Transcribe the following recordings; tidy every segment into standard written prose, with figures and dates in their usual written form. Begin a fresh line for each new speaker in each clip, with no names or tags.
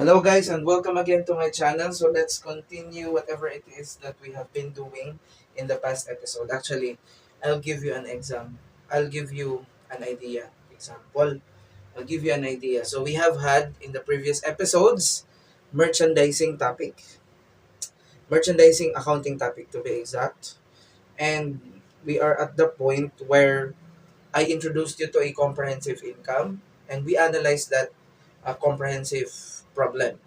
Hello guys and welcome again to my channel. So let's continue whatever it is that we have been doing in the past episode. Actually, I'll give you an exam. I'll give you an idea. Example. I'll give you an idea. So we have had in the previous episodes merchandising topic. Merchandising accounting topic to be exact. And we are at the point where I introduced you to a comprehensive income and we analyzed that comprehensive problem.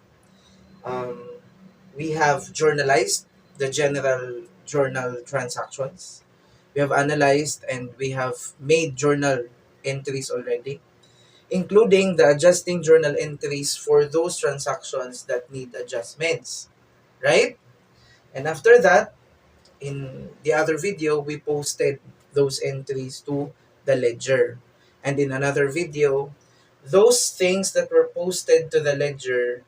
Um, we have journalized the general journal transactions. We have analyzed and we have made journal entries already, including the adjusting journal entries for those transactions that need adjustments, right? And after that, in the other video, we posted those entries to the ledger. And in another video, those things that were posted to the ledger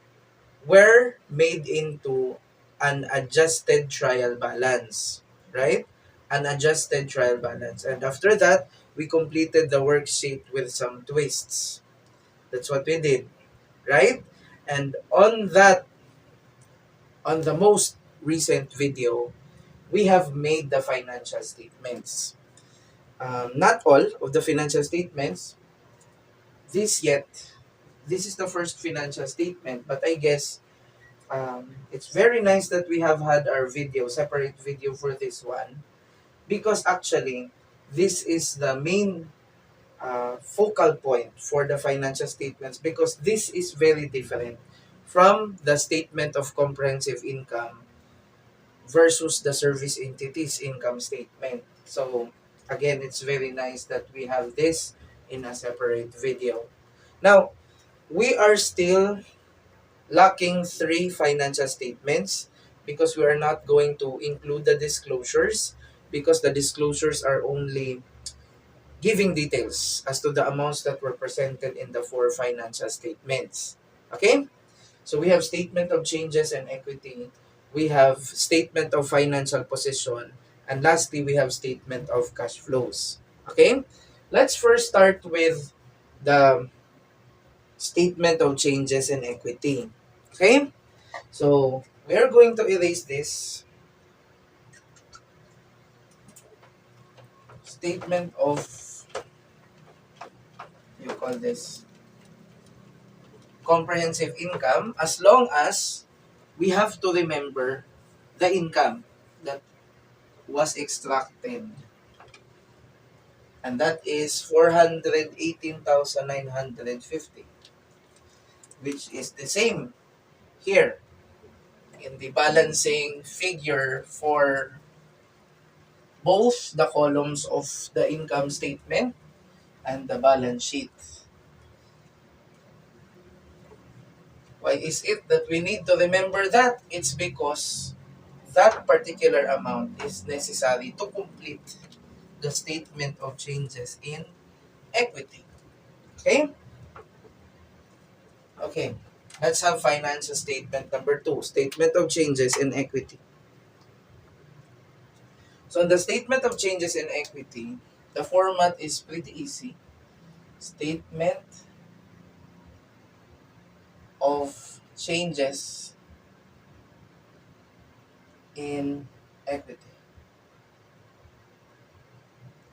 were made into an adjusted trial balance, right? An adjusted trial balance. And after that, we completed the worksheet with some twists. That's what we did, right? And on the most recent video, we have made the financial statements. Not all of the financial statements, this yet. This is the first financial statement, but I guess it's very nice that we have had our video, separate video for this one, because actually, this is the main focal point for the financial statements because this is very different from the statement of comprehensive income versus the service entities income statement. So, again, it's very nice that we have this in a separate video. Now, we are still lacking three financial statements because we are not going to include the disclosures because the disclosures are only giving details as to the amounts that were presented in the four financial statements. Okay? So we have statement of changes and equity, we have statement of financial position, and lastly, we have statement of cash flows. Okay? Let's first start with the statement of changes in equity. Okay? So, we are going to erase this statement of, you call this, comprehensive income as long as we have to remember the income that was extracted. And that is 418,950, which is the same here in the balancing figure for both the columns of the income statement and the balance sheet. Why is it that we need to remember that? It's because that particular amount is necessary to complete the statement of changes in equity. Okay? Okay. Let's have financial statement number 2, statement of changes in equity. So in the statement of changes in equity, the format is pretty easy. Statement of changes in equity.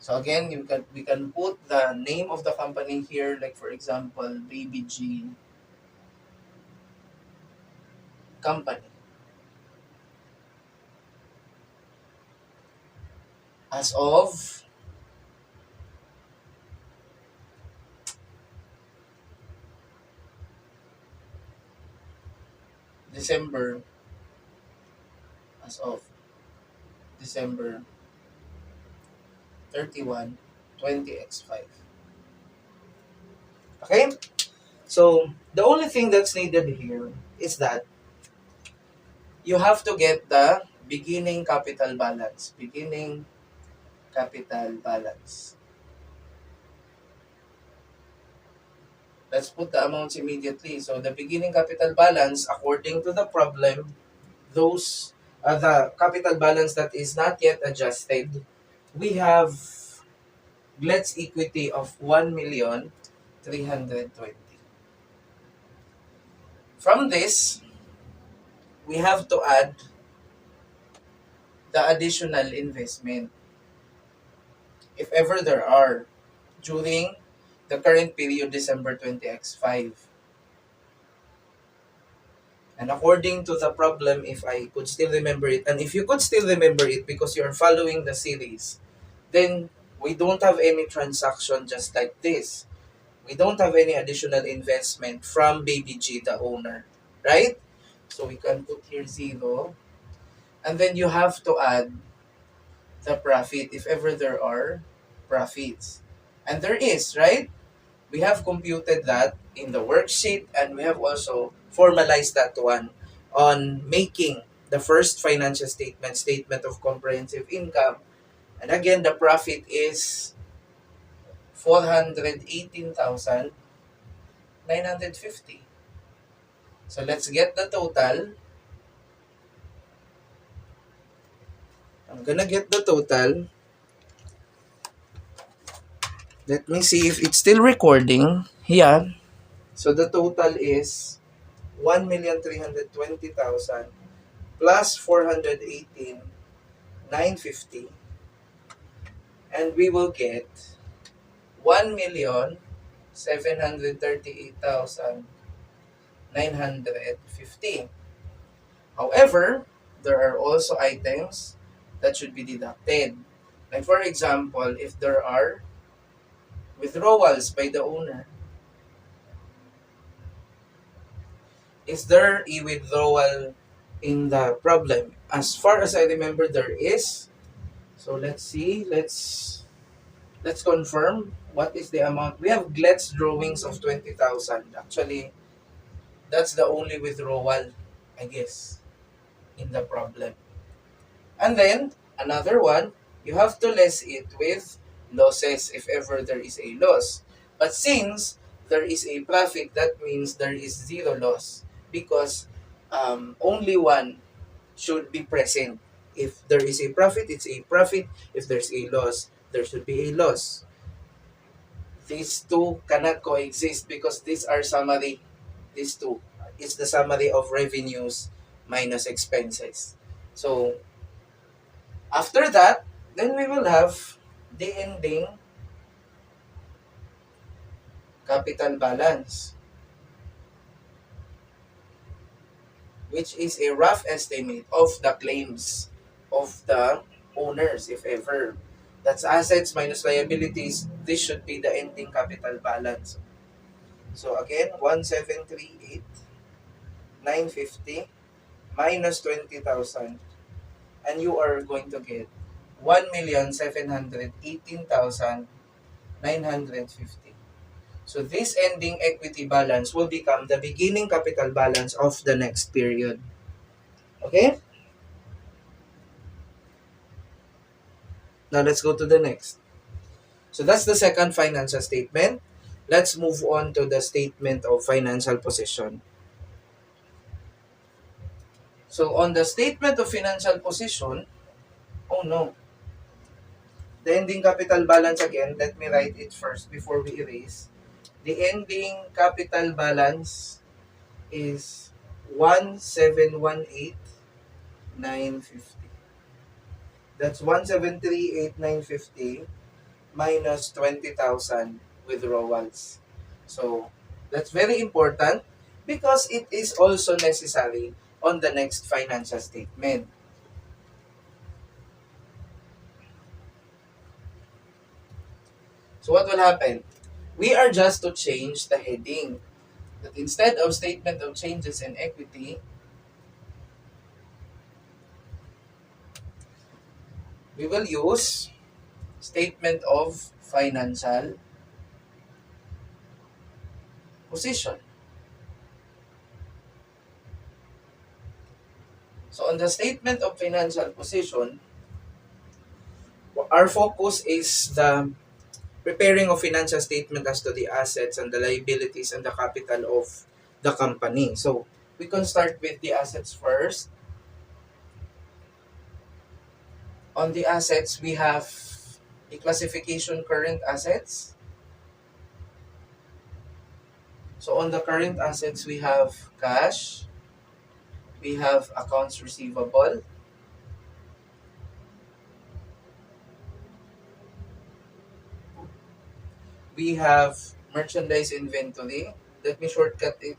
So again, we can put the name of the company here, like for example, BBG Company. As of December, as of December 31, 20x5. Okay? So the only thing that's needed here is that you have to get the beginning capital balance. Beginning capital balance. Let's put the amounts immediately. So the beginning capital balance, according to the problem, those the capital balance that is not yet adjusted, we have let's equity of 1,320,000. From this, we have to add the additional investment, if ever there are, during the current period, December 20x5. And according to the problem, if I could still remember it, and if you could still remember it because you're following the series, then we don't have any transaction just like this. We don't have any additional investment from Baby G, the owner, right? So we can put here 0. And then you have to add the profit if ever there are profits. And there is, right? We have computed that in the worksheet, and we have also formalized that one on making the first financial statement, statement of comprehensive income. And again, the profit is 418,950. So let's get the total. I'm gonna get the total. Let me see if it's still recording. Yeah. So the total is 1,320,000 plus 418,950, and we will get 1,738,950. However, there are also items that should be deducted. Like for example, if there are withdrawals by the owner, is there a withdrawal in the problem? As far as I remember, there is. So let's see. Let's confirm what is the amount. We have Glet's drawings of 20,000. Actually, that's the only withdrawal, I guess, in the problem. And then, another one, you have to less it with losses if ever there is a loss. But since there is a profit, that means there is 0 loss because only one should be present. If there is a profit, it's a profit. If there's a loss, there should be a loss. These two cannot coexist because these are summary. These two. It's the summary of revenues minus expenses. So, after that, then we will have the ending capital balance, which is a rough estimate of the claims of the owners, if ever. That's assets minus liabilities. This should be the ending capital balance. So again, 1,738,950 minus 20,000, and you are going to get 1,718,950. So this ending equity balance will become the beginning capital balance of the next period. Okay? Now let's go to the next. So that's the second financial statement. Let's move on to the statement of financial position. So on the statement of financial position, oh no, the ending capital balance again, let me write it first before we erase. The ending capital balance is 1,718,950. That's 1,738,950 minus 20,000 withdrawals. So that's very important because it is also necessary on the next financial statement. So what will happen? We are just to change the heading. That instead of statement of changes in equity, we will use statement of financial position. So on the statement of financial position, our focus is the preparing of financial statement as to the assets and the liabilities and the capital of the company. So we can start with the assets first. On the assets, we have the classification current assets. So on the current assets, we have cash, we have accounts receivable, we have merchandise inventory. Let me shortcut it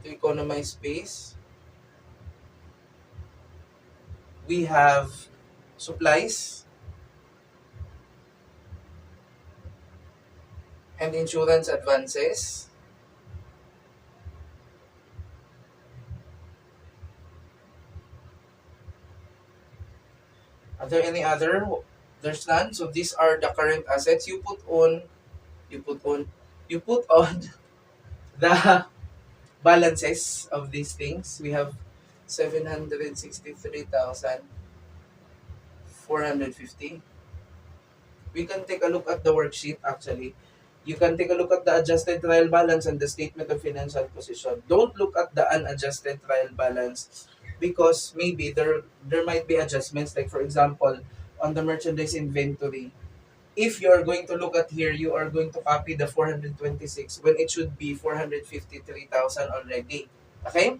to economize space. We have supplies and insurance advances. Are there any other? There's none. So these are the current assets. You put on, you put on the balances of these things. We have 763,450. We can take a look at the worksheet actually. You can take a look at the adjusted trial balance and the statement of financial position. Don't look at the unadjusted trial balance because maybe there might be adjustments, like for example on the merchandise inventory. If you are going to look at here, you are going to copy the 426 when it should be 453,000 already. Okay?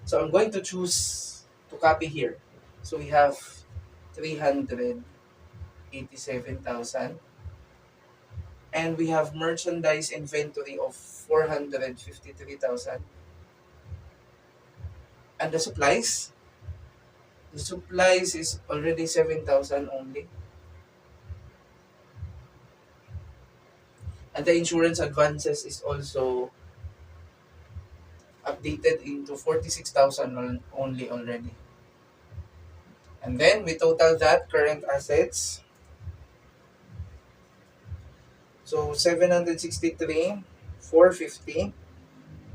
So I'm going to choose to copy here. So we have 387,000 and we have merchandise inventory of 453,000. And the supplies is already 7,000 only. And the insurance advances is also updated into 46,000 only already. And then we total that current assets. So 763,450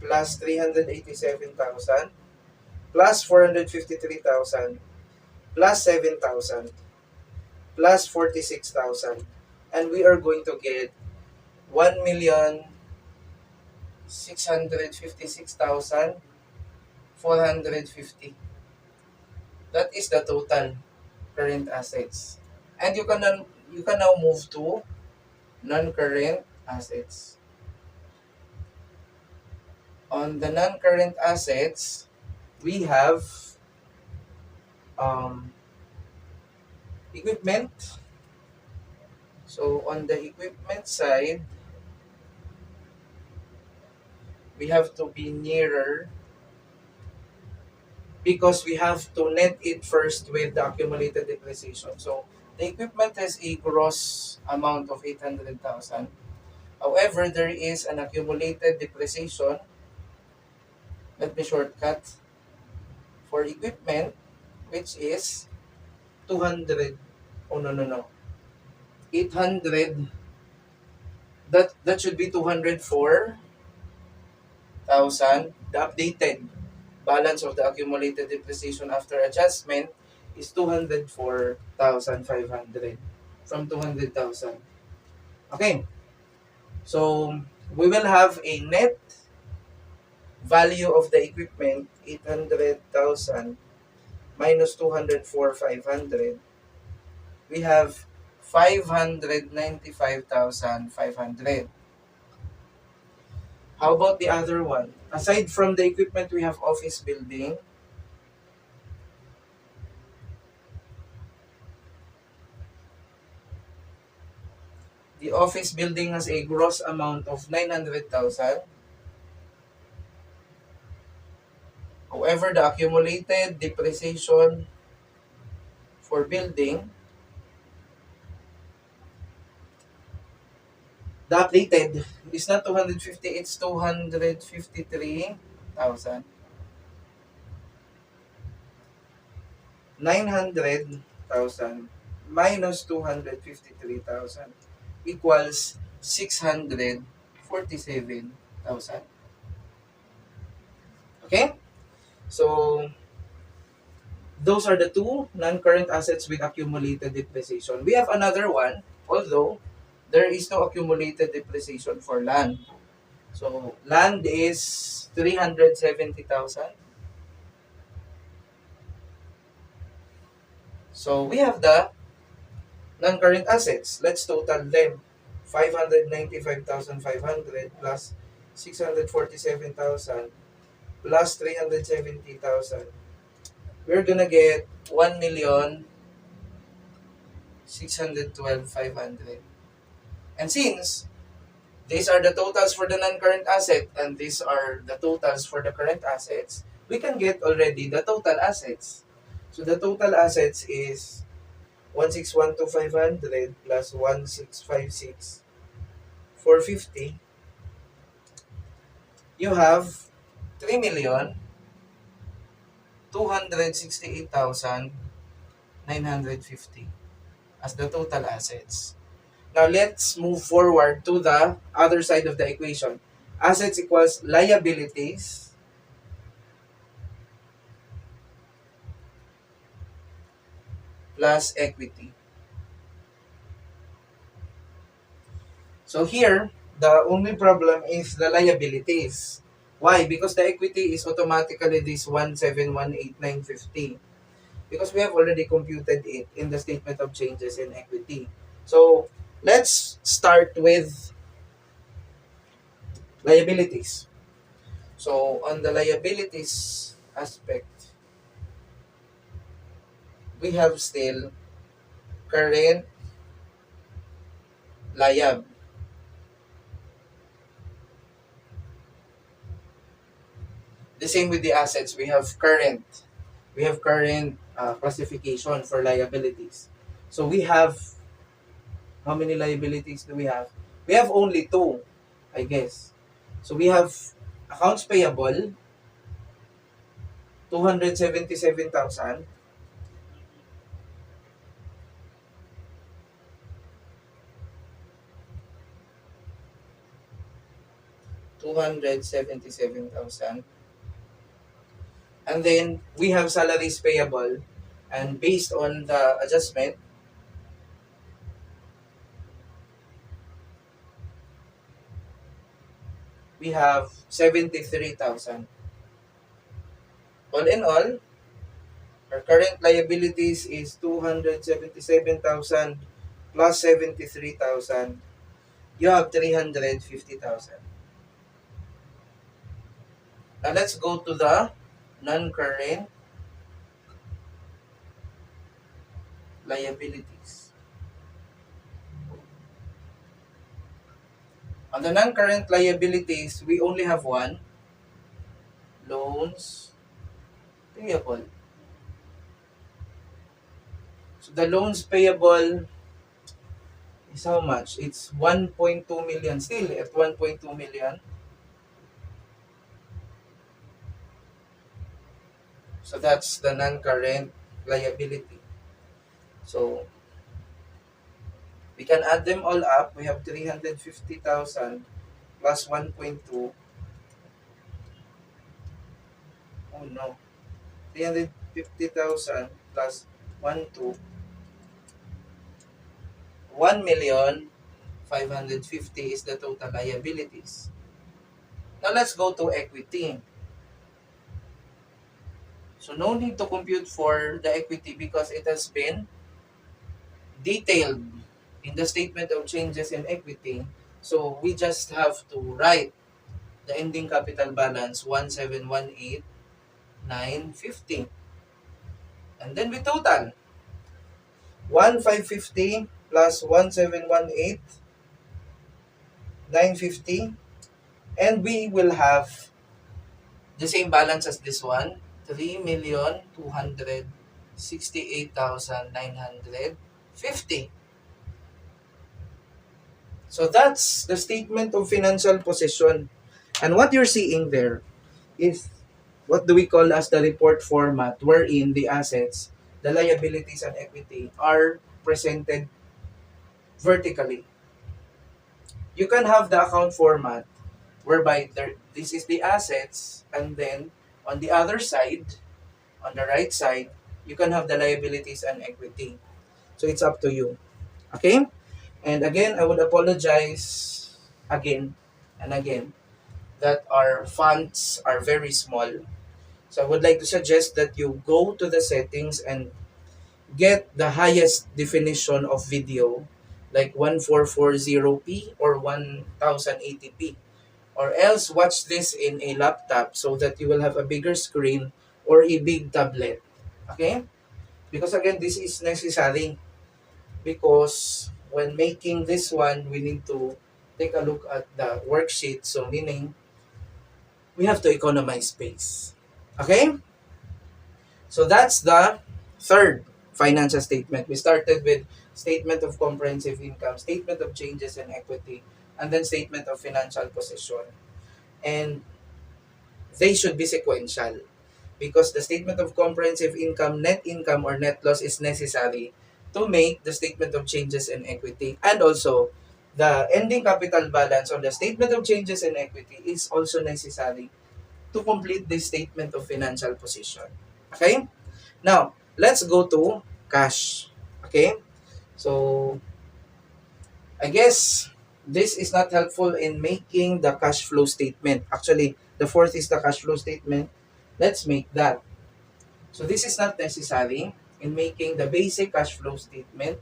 plus 387,000 plus 453,000 plus 7,000 plus 46,000, and we are going to get 1,656,450. That is the total current assets. And you can now move to non-current assets. On the non-current assets, we have um, equipment. So on the equipment side, we have to be nearer because we have to net it first with the accumulated depreciation. So the equipment has a gross amount of 800,000. However, there is an accumulated depreciation. Let me shortcut for equipment, which is 200. Oh, no, no, no. 800. That should be 204,000. The updated balance of the accumulated depreciation after adjustment is 204,500 from 200,000. Okay, so we will have a net value of the equipment 800,000 minus 204,500. We have 595,500. How about the other one? Aside from the equipment, we have office building. The office building has a gross amount of 900,000. However, the accumulated depreciation for building, the updated is not 250, it's 253,000. 900,000 minus 253,000 equals 647,000. Okay? So, those are the two non-current assets with accumulated depreciation. We have another one, although there is no accumulated depreciation for land. So, land is 370,000. So, we have the non-current assets. Let's total them. 595,500 plus 647,000 plus 370,000. We're gonna get 1,612,500. And since these are the totals for the non-current asset and these are the totals for the current assets, we can get already the total assets. So the total assets is 1,612,500 plus 1,656,450. You have 3,268,950 as the total assets. Now let's move forward to the other side of the equation. Assets equals liabilities plus equity. So here, the only problem is the liabilities. Why? Because the equity is automatically this 1,718,950. Because we have already computed it in the statement of changes in equity. So let's start with liabilities. So on the liabilities aspect, we have still current liab. The same with the assets, we have current classification for liabilities. So we have, how many liabilities do we have? We have only two, I guess. So we have accounts payable, 277,000. 277,000. And then we have salaries payable. And based on the adjustment, we have 73,000. All in all, our current liabilities is 277,000 plus 73,000. You have 350,000. Now let's go to the non-current liabilities. On the non-current liabilities, we only have one, loans payable. So the loans payable is how much? It's 1.2 million, still at 1.2 million. So that's the non-current liability. So we can add them all up. We have 350,000 plus 1.2. Oh no. 350,000 plus 1.2. 1,550,000 is the total liabilities. Now let's go to equity. So no need to compute for the equity because it has been detailed in the statement of changes in equity. So we just have to write the ending capital balance 1,718,950. And then we total 1,550 plus 1,718,950, and we will have the same balance as this one, 3,268,950. So that's the statement of financial position. And what you're seeing there is what do we call as the report format, wherein the assets, the liabilities, and equity are presented vertically. You can have the account format whereby this is the assets, and then on the other side, on the right side, you can have the liabilities and equity. So it's up to you. Okay? And again, I would apologize again and again that our fonts are very small. So I would like to suggest that you go to the settings and get the highest definition of video, like 1440p or 1080p. or else watch this in a laptop so that you will have a bigger screen or a big tablet. Okay? Because again, this is necessary because when making this one, we need to take a look at the worksheet. So meaning, we have to economize space. Okay? So that's the third financial statement. We started with statement of comprehensive income, statement of changes in equity, and then statement of financial position. And they should be sequential because the statement of comprehensive income, net income, or net loss is necessary to make the statement of changes in equity. And also, the ending capital balance on the statement of changes in equity is also necessary to complete the statement of financial position. Okay? Now, let's go to cash. Okay? So, I guess this is not helpful in making the cash flow statement. Actually, the fourth is the cash flow statement. Let's make that. So, this is not necessary in making the basic cash flow statement.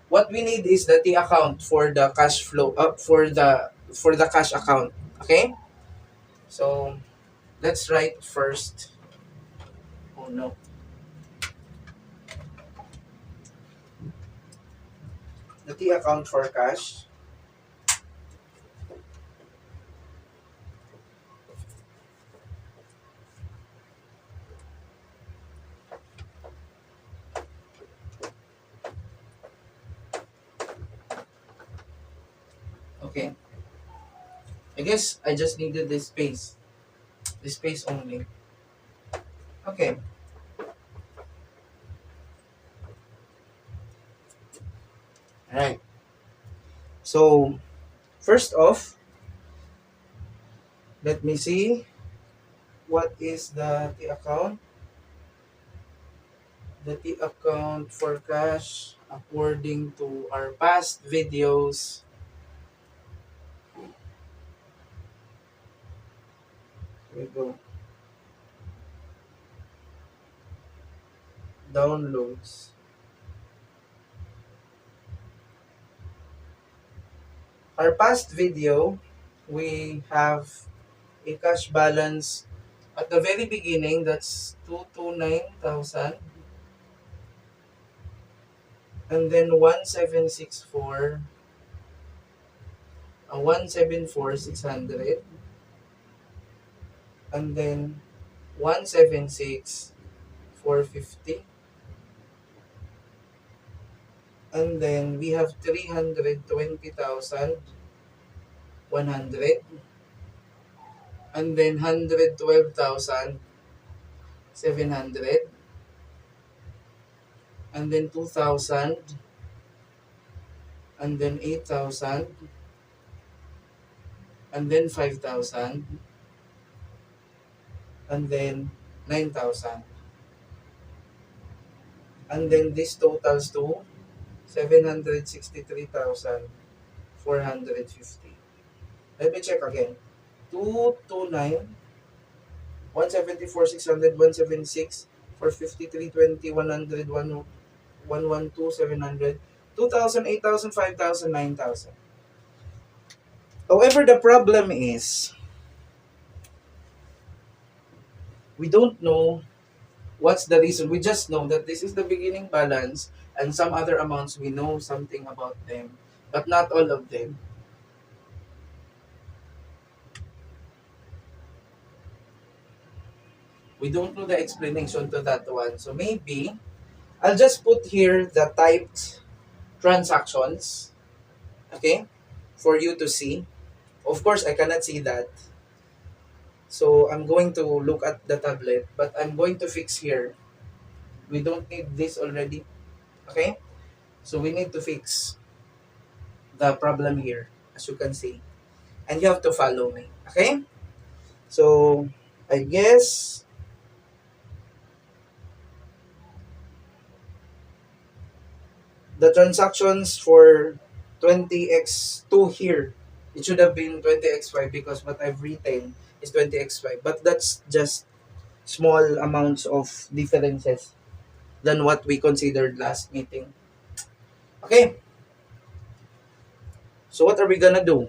What we need is the T account for the cash flow for the cash account. Okay? So, let's write first. Oh no. The T account for cash. Okay. I guess I just needed this space. This space only. Okay. Alright. So, first off, let me see what is the T account. The T account for cash, according to our past videos. Here we go. Downloads. Our past video, we have a cash balance at the very beginning, that's 229,000. And then 1764, 174,600. And then 176,450. And then we have 320,100. And then 112,700. And then 2,000. And then 8,000. And then 5,000. And then 9,000. And then this totals to 763,450. Let me check again. 229, 174, 600, 176, 450, 320, 100, 112, 700, 2,000, 8,000, 5,000, 9,000. However, the problem is, we don't know what's the reason. We just know that this is the beginning balance and some other amounts we know something about them, but not all of them. We don't know the explanation to that one. So maybe I'll just put here the typed transactions, okay, for you to see. Of course, I cannot see that. So I'm going to look at the tablet, but I'm going to fix here. We don't need this already, okay? So we need to fix the problem here, as you can see. And you have to follow me, okay? So I guess the transactions for 20x2 here, it should have been 20x5 because what I've written is 20x5. But that's just small amounts of differences than what we considered last meeting. Okay, so what are we gonna do?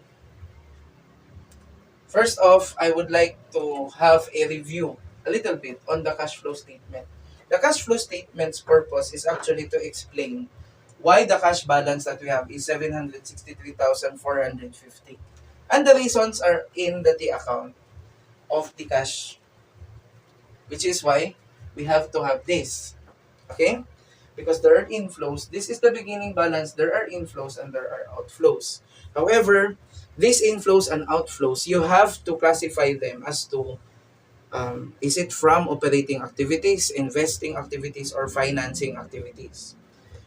First off, I would like to have a review a little bit on the cash flow statement. The cash flow statement's purpose is actually to explain why the cash balance that we have is 763,450. And the reasons are in the T account of the cash, which is why we have to have this. Okay? Because there are inflows. This is the beginning balance. There are inflows and there are outflows. However, these inflows and outflows, you have to classify them as to is it from operating activities, investing activities, or financing activities.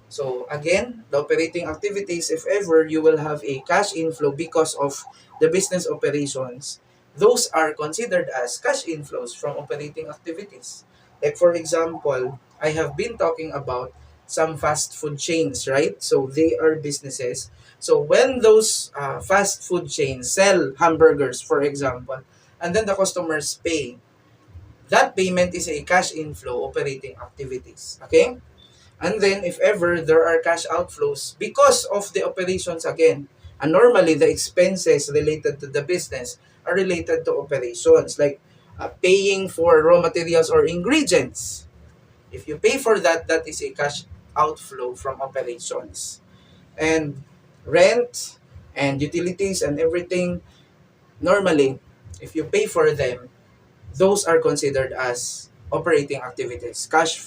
So again, the operating activities, if ever you will have a cash inflow because of the business operations, those are considered as cash inflows from operating activities. Like for example, I have been talking about some fast food chains, right? So they are businesses. So when those fast food chains sell hamburgers, for example, and then the customers pay, that payment is a cash inflow operating activities. Okay? And then if ever there are cash outflows because of the operations again, and normally the expenses related to the business are related to operations like paying for raw materials or ingredients. If you pay for that, that is a cash outflow from operations. And rent and utilities and everything, normally, if you pay for them, those are considered as operating activities, cash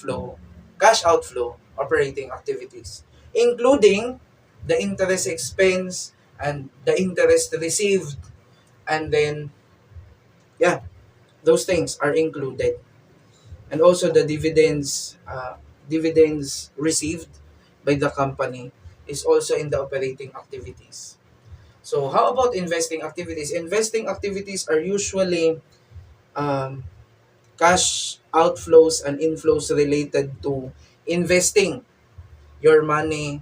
outflow operating activities, including the interest expense and the interest received, and then, yeah, those things are included. And also the dividends received by the company is also in the operating activities. So how about investing activities? Investing activities are usually um, cash outflows and inflows related to investing your money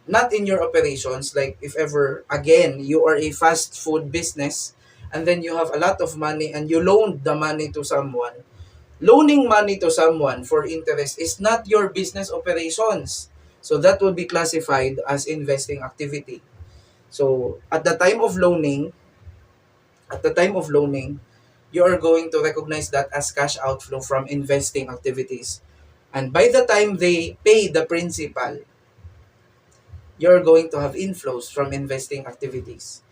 not in your operations, like if ever again you are a fast food business and then you have a lot of money and you loaned the money to someone. Loaning money to someone for interest is not your business operations, so that will be classified as investing activity. So at the time of loaning, you are going to recognize that as cash outflow from investing activities. And by the time they pay the principal, you're going to have inflows from investing activities.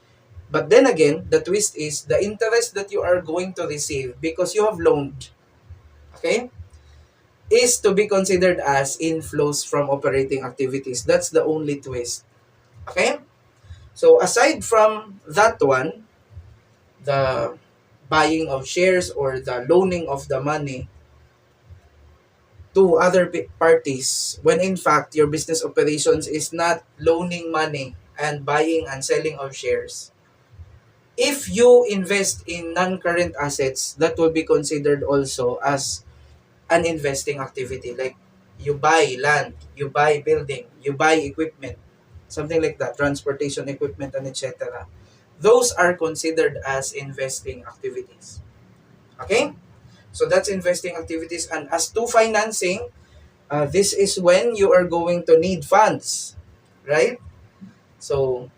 But then again, the twist is the interest that you are going to receive because you have loaned, okay, is to be considered as inflows from operating activities. That's the only twist. Okay? So aside from that one, the buying of shares or the loaning of the money to other parties, when in fact your business operations is not loaning money and buying and selling of shares. If you invest in non-current assets, that will be considered also as an investing activity. Like you buy land, you buy building, you buy equipment, something like that, transportation equipment and etc. Those are considered as investing activities. Okay? So that's investing activities. And as to financing, this is when you are going to need funds, right? So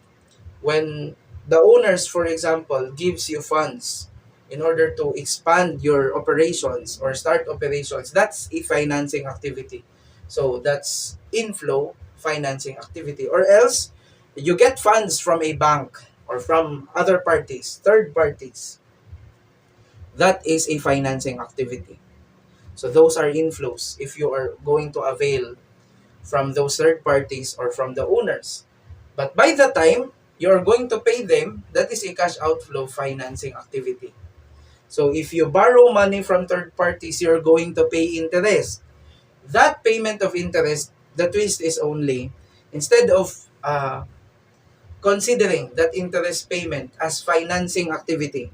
when the owners, for example, gives you funds in order to expand your operations or start operations, that's a financing activity. So that's inflow financing activity. Or else you get funds from a bank or from other parties, third parties. That is a financing activity. So those are inflows if you are going to avail from those third parties or from the owners. But by the time you're going to pay them, that is a cash outflow financing activity. So if you borrow money from third parties, you're going to pay interest. That payment of interest, the twist is only, instead of considering that interest payment as financing activity,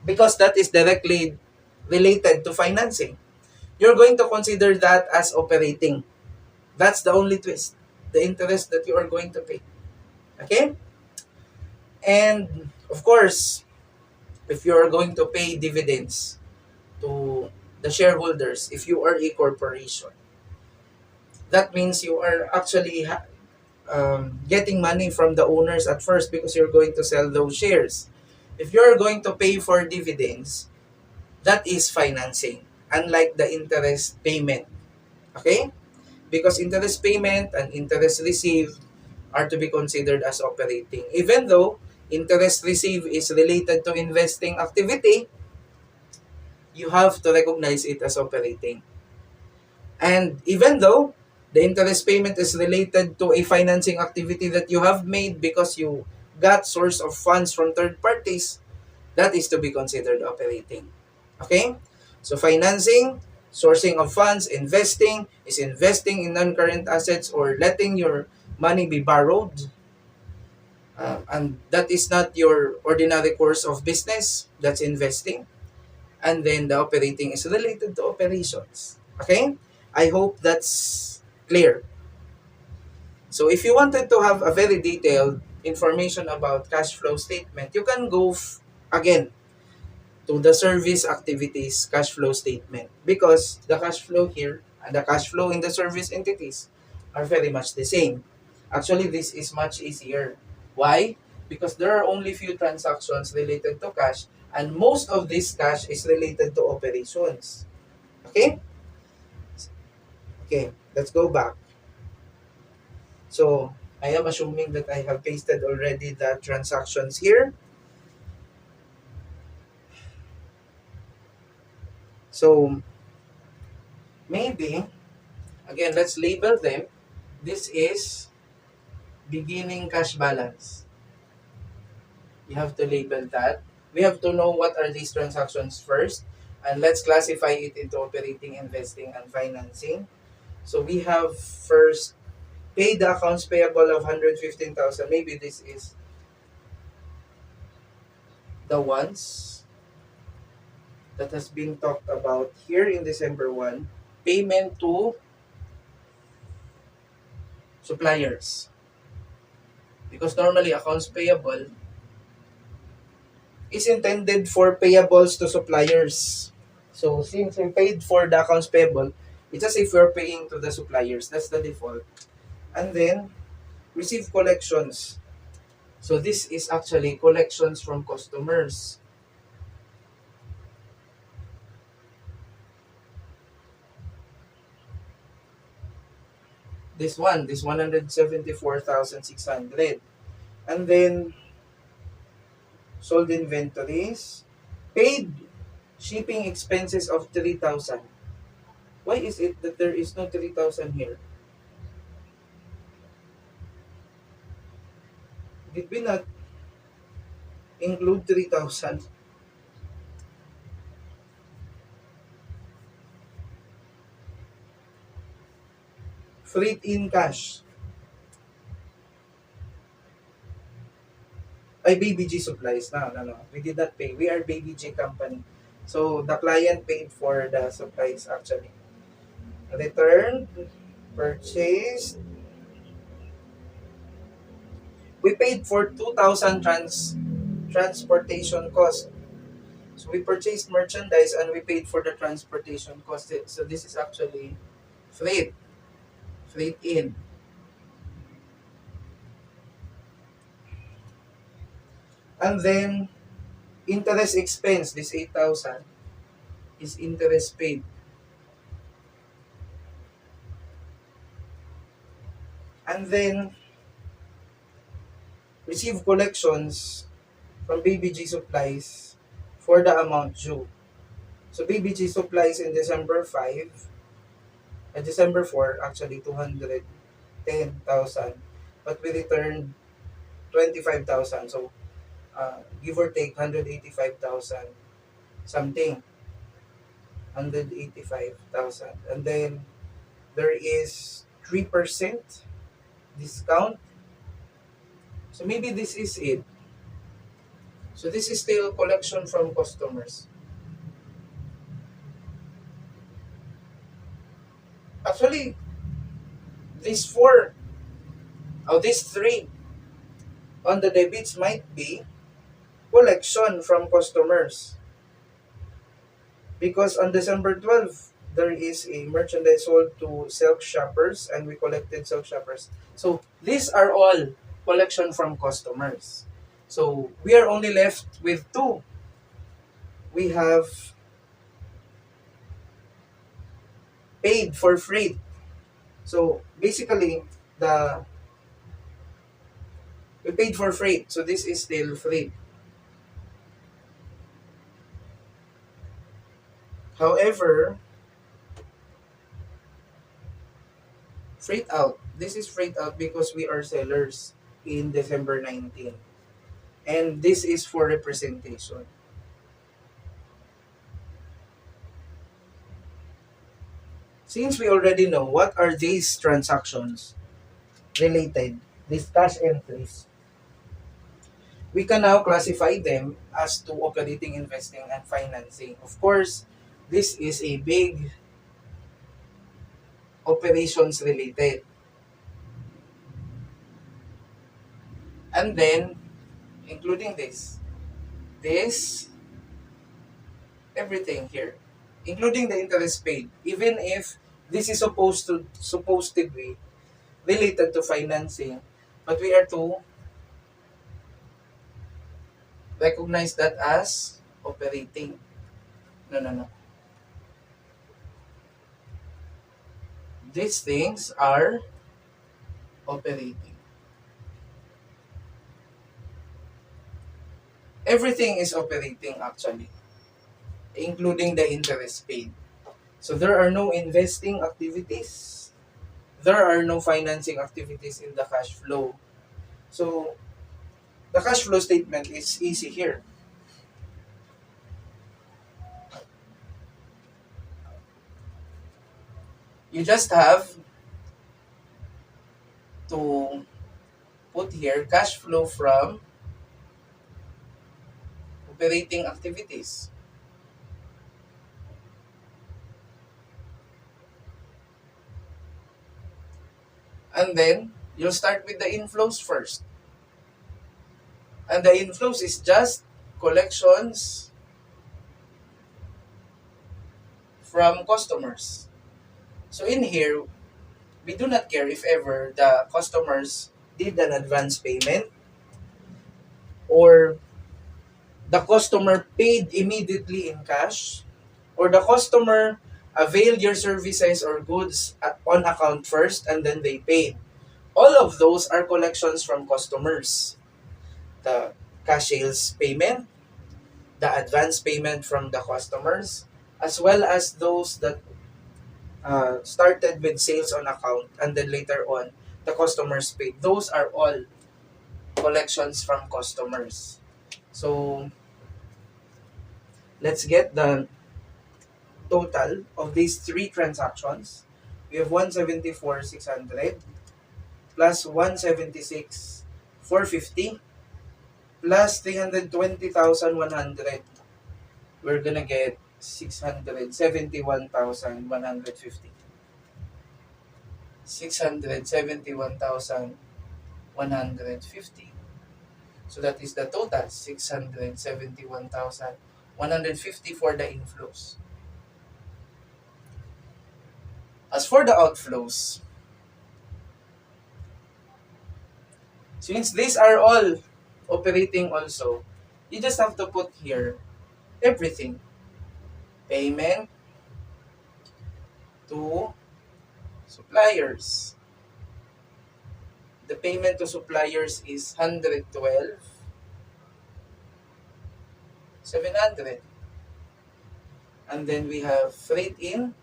because that is directly related to financing, you're going to consider that as operating. That's the only twist. The interest that you are going to pay. Okay? And of course, if you are going to pay dividends to the shareholders, if you are a corporation, that means you are actually getting money from the owners at first because you're going to sell those shares. If you're going to pay for dividends, that is financing, unlike the interest payment. Okay? Because interest payment and interest received are to be considered as operating. Even though interest received is related to investing activity, you have to recognize it as operating. And even though the interest payment is related to a financing activity that you have made because you got source of funds from third parties, that is to be considered operating. Okay? So financing, sourcing of funds, investing is investing in non-current assets or letting your money be borrowed. And that is not your ordinary course of business. That's investing. And then the operating is related to operations. Okay? I hope that's clear. So if you wanted to have a very detailed information about cash flow statement, you can go again to the service activities cash flow statement, because the cash flow here and the cash flow in the service entities are very much the same. Actually, this is much easier. Why? Because there are only few transactions related to cash, and most of this cash is related to operations. Okay? Okay, let's go back. So, I am assuming that I have pasted already the transactions here. So, maybe, again, let's label them. This is beginning cash balance. You have to label that. We have to know what are these transactions first. And let's classify it into operating, investing, and financing. So we have first pay the accounts payable of 115,000. Maybe this is the ones that has been talked about here in December 1. Payment to suppliers. Because normally accounts payable is intended for payables to suppliers. So since we paid for the accounts payable, it's as if we're paying to the suppliers. That's the default. And then receive collections. So this is actually collections from customers. This 174,600. And then sold inventories, paid shipping expenses of 3,000. Why is it that there is no 3,000 here? Did we not include 3,000? Freight in cash. Ay, BBG supplies. No, no, no. We did not pay. We are BBG company. So, the client paid for the supplies actually. Returned, purchased. We paid for 2,000 transportation cost. So, we purchased merchandise and we paid for the transportation cost. So, this is actually freight. Freight in. And then, interest expense. This 8,000 is interest paid. And then, receive collections from BBG Supplies for the amount due. So BBG Supplies in December 5, December 4, actually 210,000. But we returned 25,000. So give or take 185,000 something. 185,000. And then there is 3% discount. So maybe this is it. So this is still collection from customers. Actually, these four, these three on the debits might be collection from customers. Because on December 12, there is a merchandise sold to silk shoppers and we collected silk shoppers. So these are all collection from customers. So we are only left with two. We have paid for freight. So basically, the we paid for freight. So this is still freight. However, freight out. This is freight out because we are sellers in December 19. And this is for representation. Since we already know what are these transactions related, these cash entries, we can now classify them as to operating, investing, and financing. Of course, this is a big operations related. And then, including this, everything here, including the interest paid, even if this is supposed to be related to financing, but we are to recognize that as operating. No, no, no. These things are operating. Everything is operating actually, including the interest paid. So there are no investing activities. There are no financing activities in the cash flow. So the cash flow statement is easy here. You just have to put here cash flow from operating activities. And then you'll start with the inflows first. And the inflows is just collections from customers. So in here, we do not care if ever the customers did an advance payment or the customer paid immediately in cash or the customer availed your services or goods on account first and then they paid. All of those are collections from customers. The cash sales payment, the advance payment from the customers, as well as those that started with sales on account and then later on the customers paid. Those are all collections from customers. So let's get the total of these three transactions. We have 174,600 plus 176,450 plus 320,100. We're gonna get 671,150. 671,150. So that is the total, 671,150 for the inflows. As for the outflows, since these are all operating also, you just have to put here everything. Payment to suppliers. The payment to suppliers is 112,700. And then we have freight in,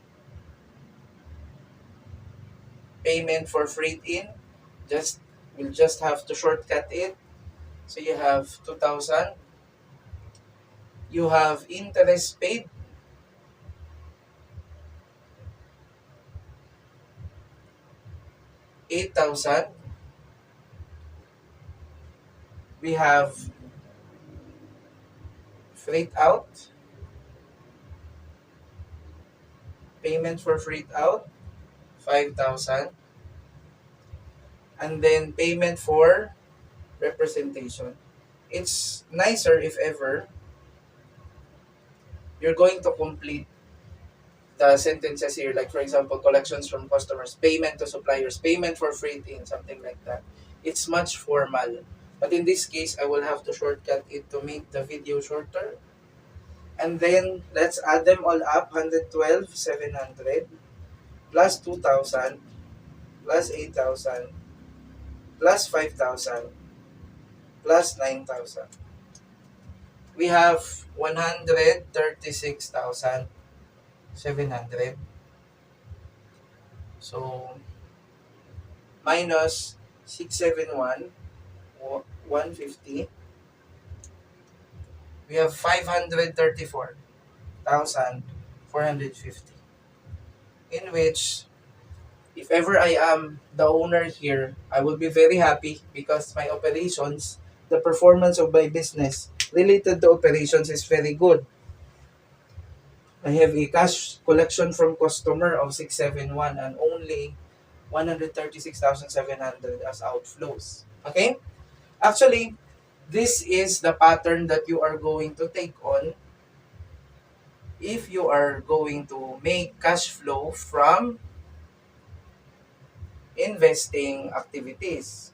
payment for freight in. We'll just have to shortcut it. So you have 2,000. You have interest paid, 8,000. We have freight out, payment for freight out, 5,000. And then payment for representation. It's nicer if ever you're going to complete the sentences here, like for example, collections from customers, payment to suppliers, payment for freight in, something like that. It's much formal. But in this case, I will have to shortcut it to make the video shorter. And then, let's add them all up. 112,700 plus 2,000 plus 8,000 plus 5,000 plus 9,000. We have 136,700. So, minus 671, 150. We have 534,450. In which, if ever I am the owner here, I will be very happy because my operations, the performance of my business related to operations is very good. I have a cash collection from customer of 671 and only 136,700 as outflows. Okay? Actually, this is the pattern that you are going to take on if you are going to make cash flow from investing activities.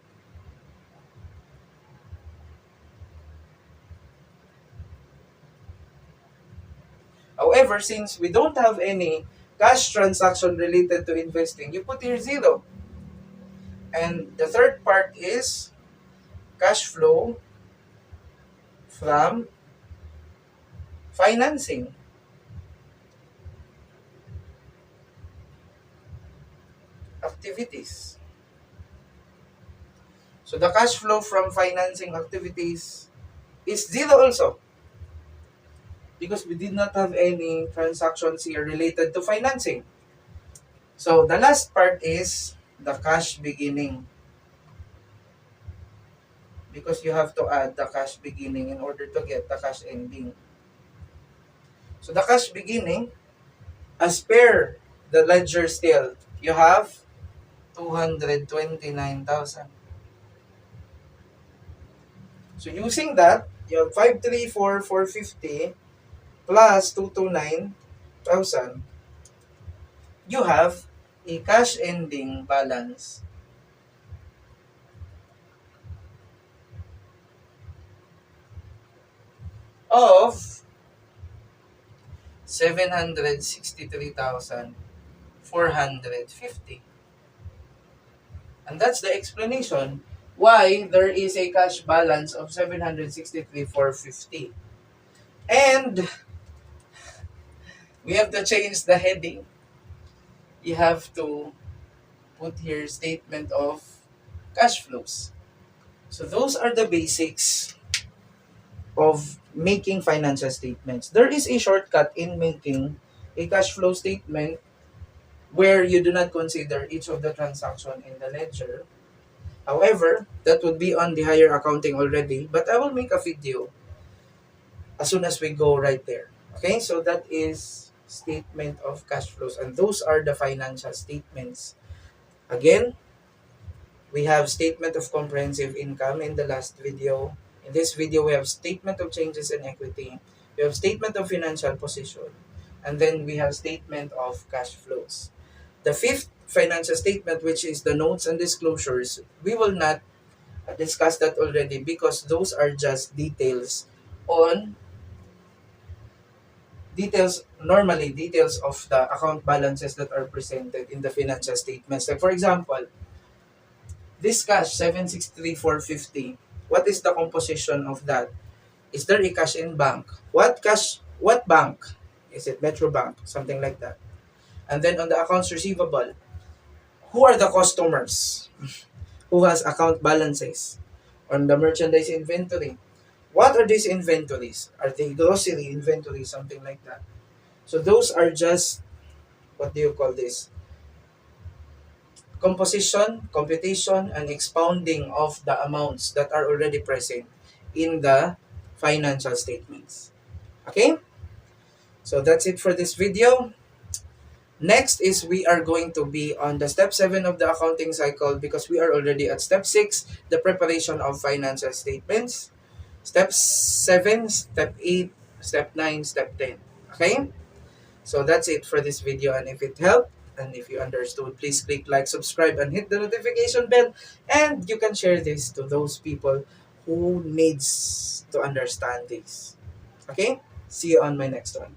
However, since we don't have any cash transaction related to investing, you put here zero. And the third part is cash flow from financing activities. So the cash flow from financing activities is zero also because we did not have any transactions here related to financing. So the last part is the cash beginning because you have to add the cash beginning in order to get the cash ending. So the cash beginning, as per the ledger still, you have 229,000. So using that, you have 534,450 plus 229,000. You have a cash ending balance of 763,450. And that's the explanation why there is a cash balance of 763,450. And we have to change the heading. You have to put here statement of cash flows. So those are the basics of making financial statements. There is a shortcut in making a cash flow statement where you do not consider each of the transaction in the ledger. However, that would be on the higher accounting already, but I will make a video as soon as we go right there. Okay, so that is statement of cash flows, and those are the financial statements. Again, we have statement of comprehensive income in the last video. In this video, we have statement of changes in equity. We have statement of financial position. And then we have statement of cash flows. The fifth financial statement, which is the notes and disclosures, we will not discuss that already because those are just on details of the account balances that are presented in the financial statements. Like for example, this cash, 763,450, what is the composition of that? Is there a cash in bank? What bank? Is it Metro Bank? Something like that. And then on the accounts receivable, who are the customers? Who has account balances? On the merchandise inventory, what are these inventories? Are they grocery inventory? Something like that. So those are just, what do you call this? Composition, computation, and expounding of the amounts that are already present in the financial statements. Okay? So that's it for this video. Next is we are going to be on the step 7 of the accounting cycle because we are already at step 6, the preparation of financial statements. Step 7, step 8, step 9, step 10. Okay? So that's it for this video, and if it helped and if you understood, please click like, subscribe, and hit the notification bell, and you can share this to those people who needs to understand this. Okay? See you on my next one.